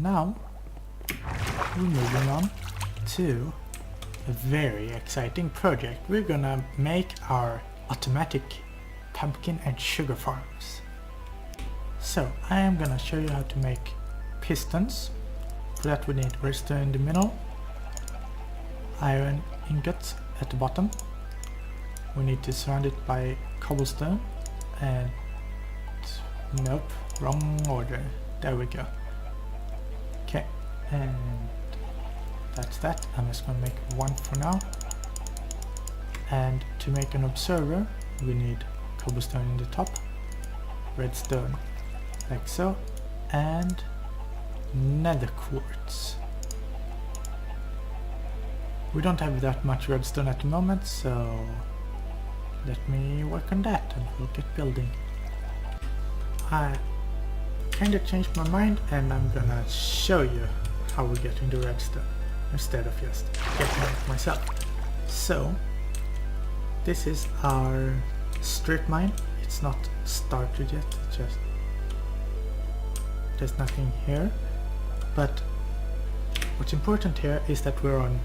now we're moving on to a very exciting project. We're gonna make our automatic pumpkin and sugar farms. So I am gonna show you how to make pistons. For that we need redstone in the middle, iron ingots at the bottom. We need to surround it by cobblestone and nope, wrong order. There we go. Okay, and that's that. I'm just gonna make one for now. And to make an observer we need cobblestone in the top, redstone like so, and nether quartz. We don't have that much redstone at the moment, so let me work on that and we'll get building. I kinda changed my mind and I'm gonna show you how we're getting the redstone instead of just getting it myself. So this is our strip mine. It's not started yet, it's just there's nothing here. But what's important here is that we're on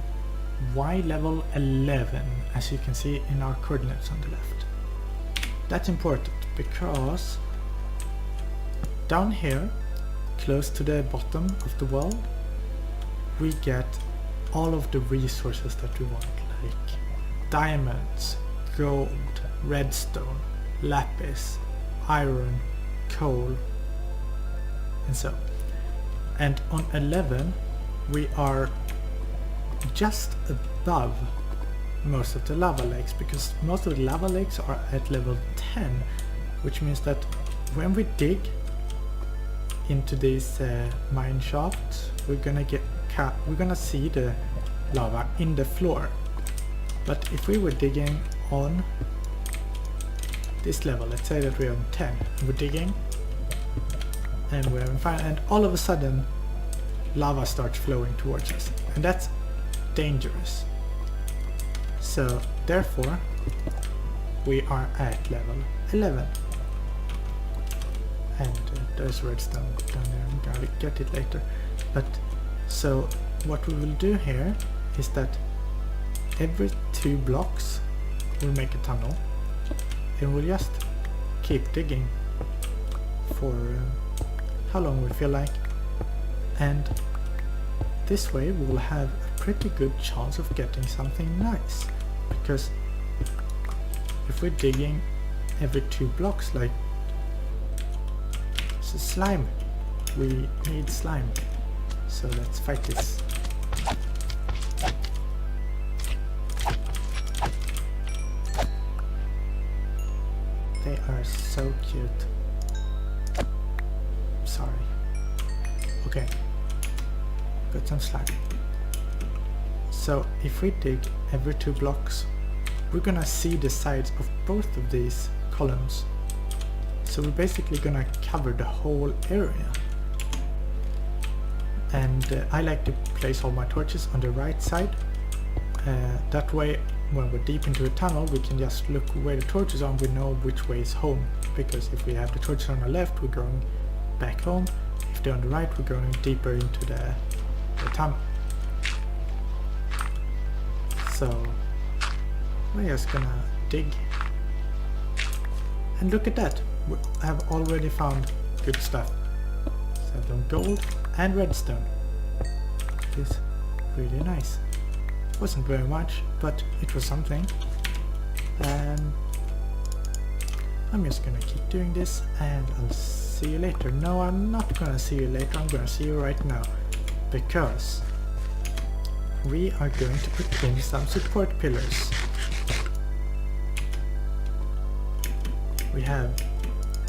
Y level 11, as you can see in our coordinates on the left. That's important because down here, close to the bottom of the world, we get all of the resources that we want, like diamonds, gold, redstone, lapis, iron, coal, and so. And on 11 we are just above most of the lava lakes, because most of the lava lakes are at level 10, which means that when we dig into these mine shafts, we're gonna see the lava in the floor. But if we were digging on this level, let's say that we're on 10, we're digging and we're having fun, and all of a sudden lava starts flowing towards us, and that's dangerous. So therefore we are at level 11, and there's redstone down there. I'm gonna get it later. But so what we will do here is that every 2 blocks we'll make a tunnel and we'll just keep digging for how long we feel like, and this way we will have a pretty good chance of getting something nice. Because if we're digging every 2 blocks, like it's a slime, we need slime, so let's fight this. They are so cute. Sorry. Okay, got some slime. So if we dig every 2 blocks, we're gonna see the sides of both of these columns. So we're basically gonna cover the whole area. And I like to place all my torches on the right side. That way, when we're deep into a tunnel, we can just look where the torches are and we know which way is home. Because if we have the torches on the left, we're going back home. If they're on the right, we're going deeper into the tunnel. So we're just gonna dig, and look at that, we have already found good stuff. 7 gold and redstone. It is really nice. Wasn't very much, but it was something. And I'm just gonna keep doing this and I'll see you later. No, I'm not gonna see you later, I'm gonna see you right now, because we are going to put in some support pillars. We have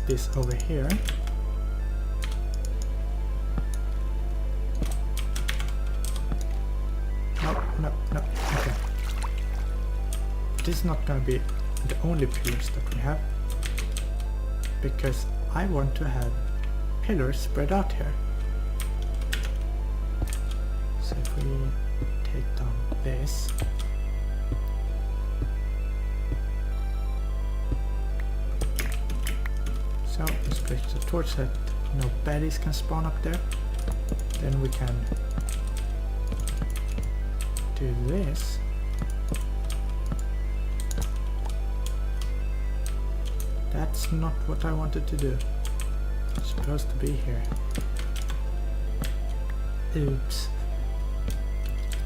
this over here. No, okay. This is not going to be the only pillars that we have, because I want to have pillars spread out here. So if we take down this, so let's place the torch that no baddies can spawn up there. Then we can do this. That's not what I wanted to do. It's supposed to be here. Oops.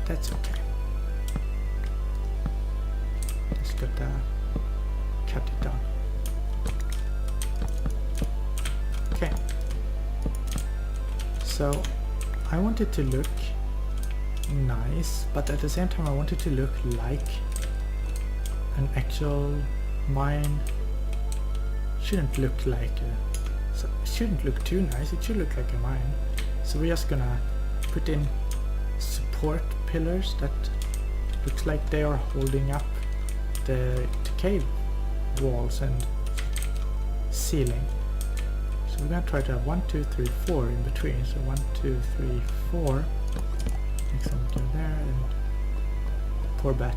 That's okay. Just gotta cut it down. Okay. So I want it to look nice, but at the same time I want it to look like an actual mine. Shouldn't look like so it shouldn't look too nice, it should look like a mine. So we're just gonna put in support pillars that looks like they are holding up the cave walls and ceiling. So we're gonna try to have 1, 2, 3, 4 in between. So 1, 2, 3, 4. Next one go there and pour back.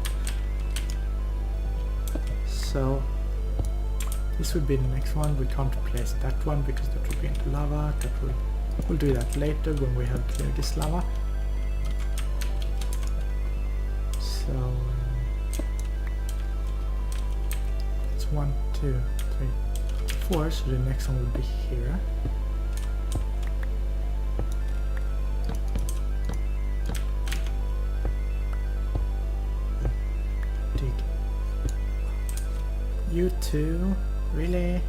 So this would be the next one. We can't replace that one because that will be into lava. We'll do that later when we have cleared this lava. So it's 1, 2, 3, 4. So the next one will be here. Dig. You two, really?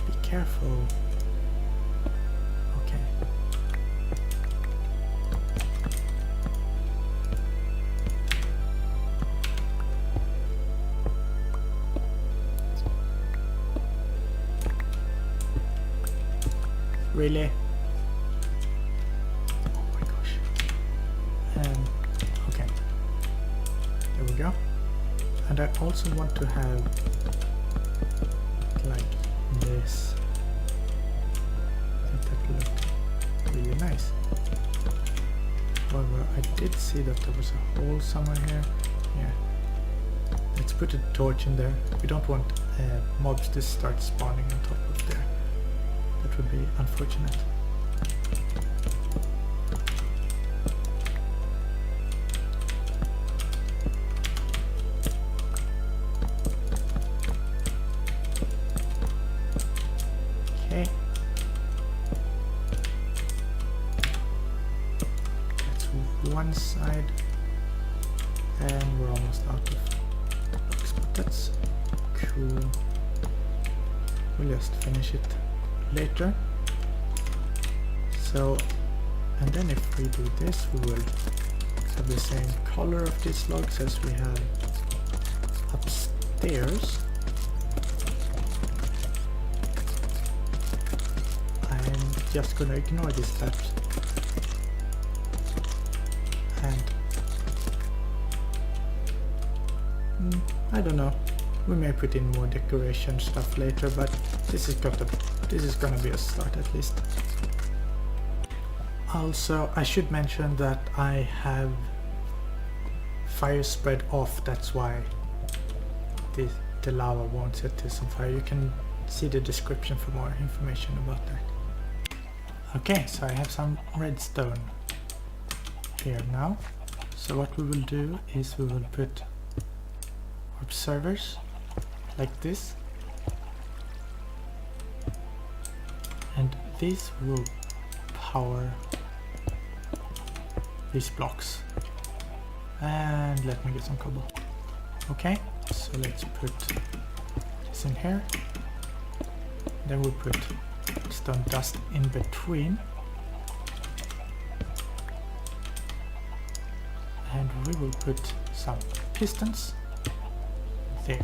Be careful. Okay. Really? Oh my gosh. Okay. There we go. And I also want to have like this. I think that looked really nice. However, I did see that there was a hole somewhere here. Yeah. Let's put a torch in there. We don't want mobs to start spawning on top of there. That would be unfortunate. Okay. That's one side. And we're almost out of blocks, but that's cool. We'll just finish it later. So, and then if we do this, we will have the same color of these logs as we have upstairs. I'm just gonna ignore this steps and I don't know, we may put in more decoration stuff later, but this is gonna be a start at least. Also, I should mention that I have fire spread off, that's why the lava won't set this on fire. You can see the description for more information about that. Okay, so I have some redstone here now. So what we will do is we will put observers like this, and these will power these blocks. And let me get some cobble. Okay, so let's put this in here. Then we'll put stone dust in between. And we will put some pistons there.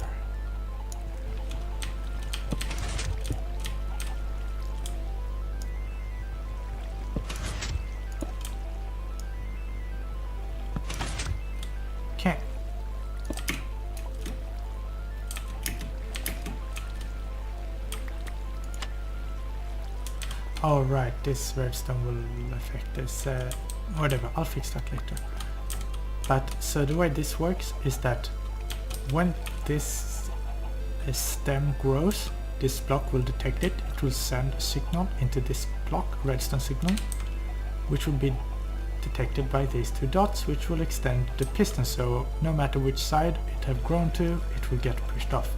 Okay. Oh right, this redstone will affect this, whatever, I'll fix that later. But so the way this works is that when this stem grows, this block will detect it. It will send a signal into this block, redstone signal, which will be detected by these two dots, which will extend the piston. So no matter which side it have grown to, it will get pushed off.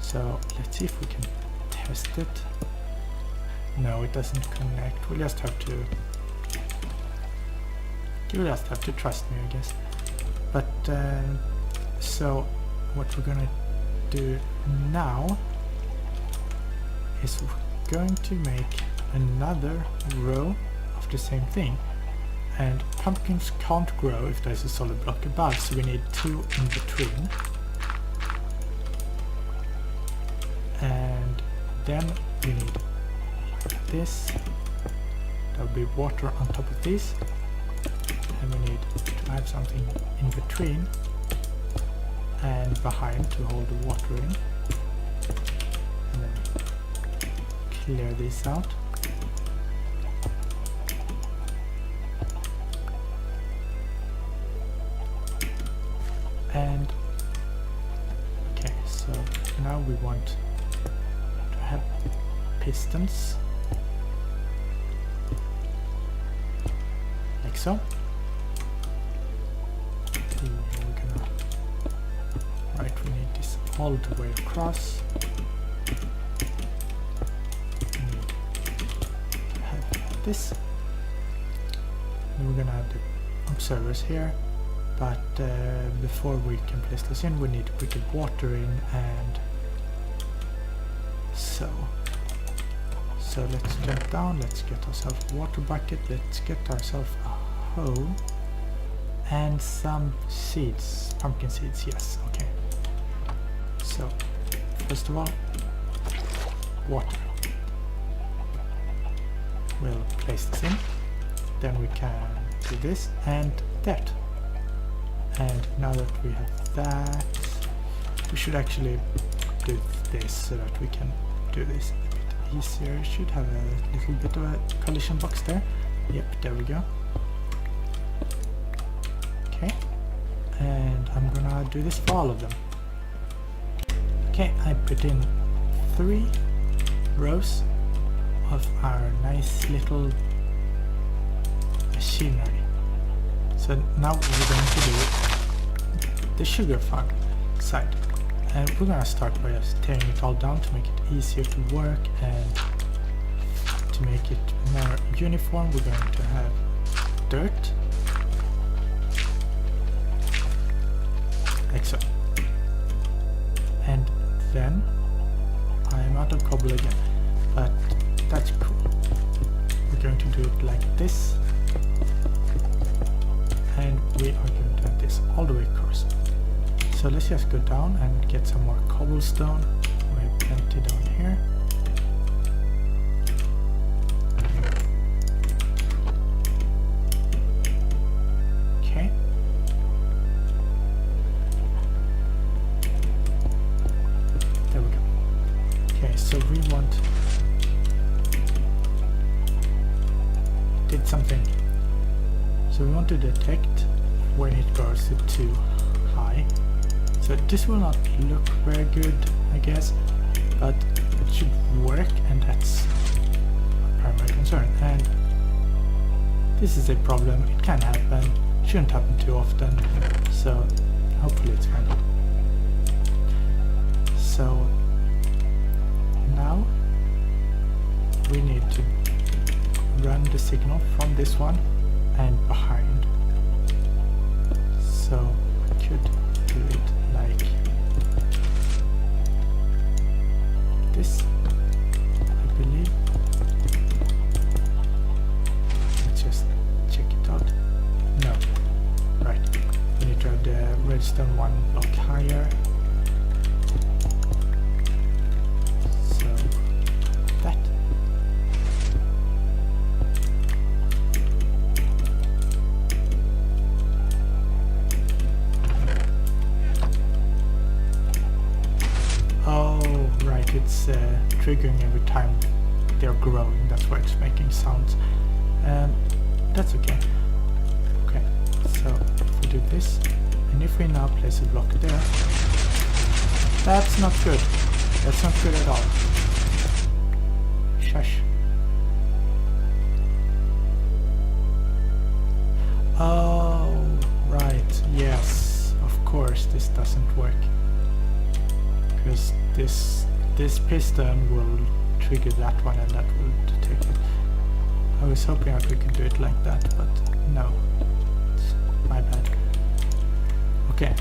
So let's see if we can test it. No, it doesn't connect. We'll just have to. You'll just have to trust me, I guess. But so what we're gonna do now is we're going to make another row of the same thing, and pumpkins can't grow if there's a solid block above, so we need two in between, and then we need like this. There'll be water on top of these, and we need to have something in between and behind to hold the water in, and then clear this out. And okay, so now we want to have pistons like so. We need this all the way across. We need to have this. And we're gonna have the observers here, but before we can place this in, we need to put the water in, and so let's jump down, let's get ourselves a water bucket, let's get ourselves a hoe and some seeds, pumpkin seeds, yes, okay. So, first of all, water. We'll place this in, then we can do this and that. And now that we have that, we should actually do this so that we can do this a bit easier. Should have a little bit of a collision box there. Yep, there we go. Okay, and I'm gonna do this for all of them. Okay, I put in 3 rows of our nice little machinery. So now we're going to do the sugar farm side. And we're going to start by just tearing it all down to make it easier to work, and to make it more uniform we're going to have dirt. Like so. And then I'm out of cobble again, but that's cool. We're going to do it like this, and we are going to have this all the way across. So let's just go down and get some more cobblestone. We have plenty down here. Okay. There we go. Okay, so we did something. So we want to detect when it goes too high. So this will not look very good, I guess, but it should work, and that's a primary concern. And this is a problem. It can happen. Shouldn't happen too often. So hopefully it's fine. So now we need to run the signal from this one and behind. So I could do it like this, I believe. Let's just check it out. No. Right. We need to have the redstone one block higher. So that. Oh, right, it's triggering every time they're growing, that's why it's making sounds. That's okay. Okay, so if we do this, and if we now place a block there, that's not good. That's not good at all. Shush. Oh, right. Yes, of course this doesn't work. Because this piston will trigger that one and that will detect it. I was hoping that we could do it like that, but no. It's my bad. Okay.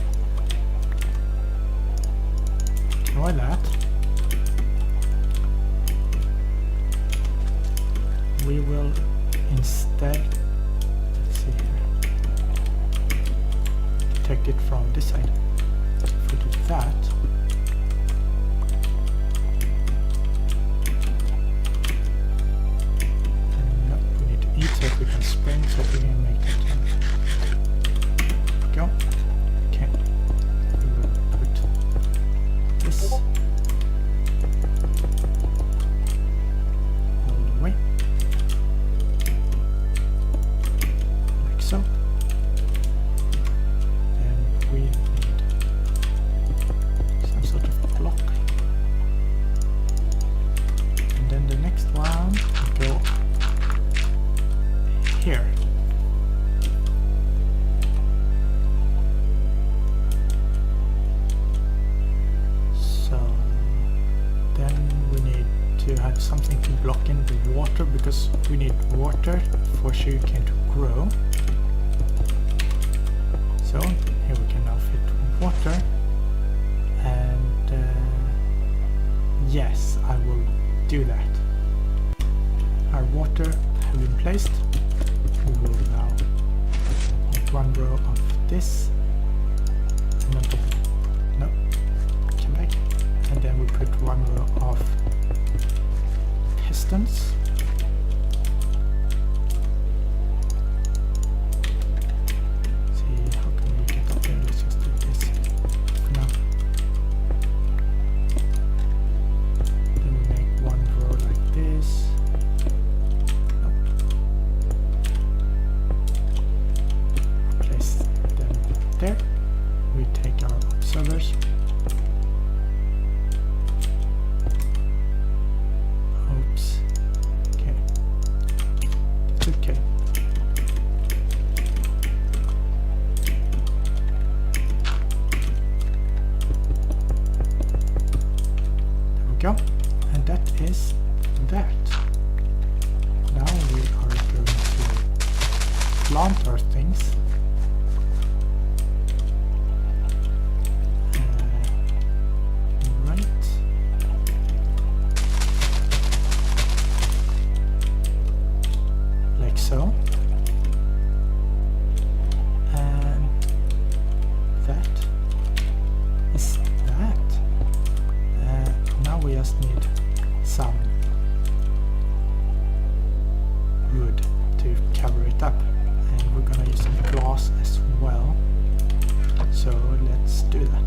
Ignore that. We will instead, let's see here, detect it from this side. If we do that, then no, we need to eat so that we can spring so we can make that jump. Go. Okay. We will put this all the way. Like so. Then we need some sort of block. And then the next one will go here. So then we need to have something to block in the water, because we need water for sugarcane to grow. So here we can now fit water, and yes, I will do that. Our water has been placed. We will now make one row of this, and on top, no, come back, and then we put one row of pistons. See, how can we get up there? Let's just do this for now. Then we make one row like this. Place them there. We take our observers. Oops. Okay. That's okay. There we go. And that is that. Now we are going to plant our things. Right. Like so. And that is that. Now we just need some wood to cover it up, and we're gonna use some glass as well, so let's do that.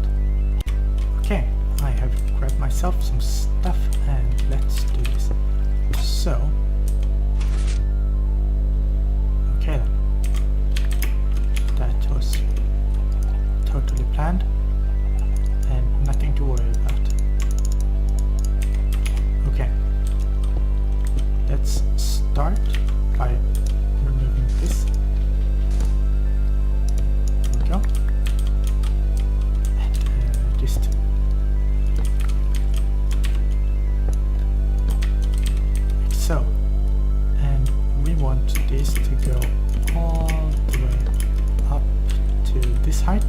Okay, I have grabbed myself some stuff and let's do this. So, okay then, that was totally planned and nothing to worry about. Okay, let's start by removing this. There we go. And just like so. And we want this to go all the way up to this height.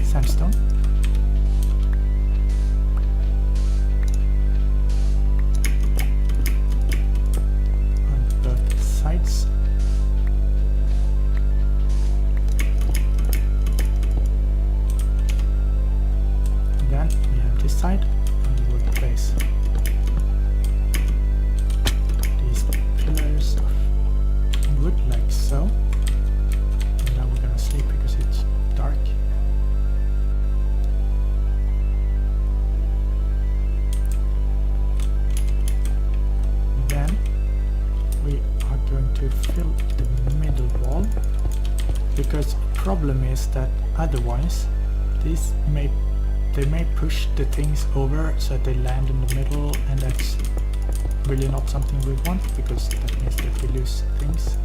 Sandstone. On both sides. fill the middle wall, because the problem is that otherwise they may push the things over so that they land in the middle, and that's really not something we want, because that means that we lose things.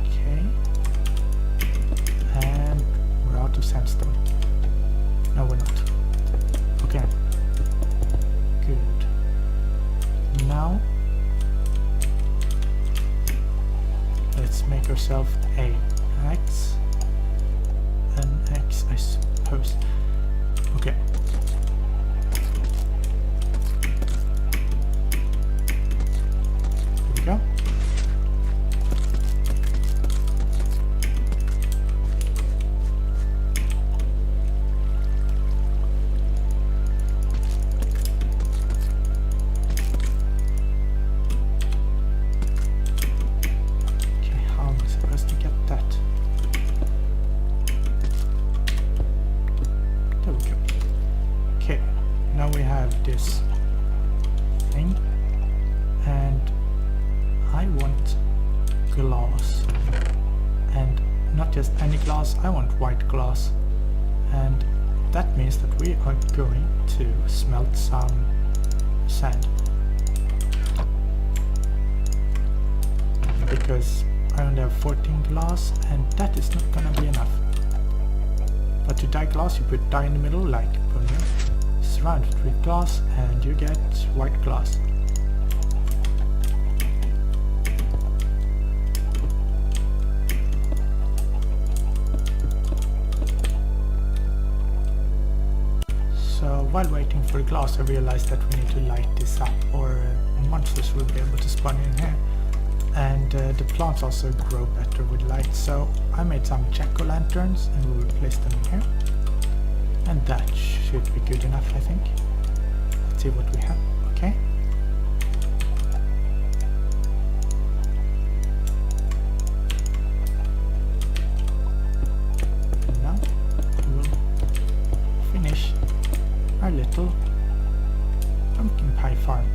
Okay, and we're out of sandstone. No, we're not. Okay, good. Now let's make ourselves a X, an X, I suppose. Okay. Here we go. Okay, how am I supposed to get that? There we go. Okay, now we have this thing, and I want glass, and not just any glass, I want white glass, and that means that we are going to smelt some sand, because I only have 14 glass, and that is not gonna be enough. But to dye glass, you put dye in the middle, like boom, surround it with glass, and you get white glass. So while waiting for the glass, I realized that we need to light this up, or monsters will be able to spawn in here. And the plants also grow better with light, so I made some jack-o'-lanterns and we will place them in here, and that should be good enough, I think. Let's see what we have. Okay, and now we will finish our little pumpkin pie farm.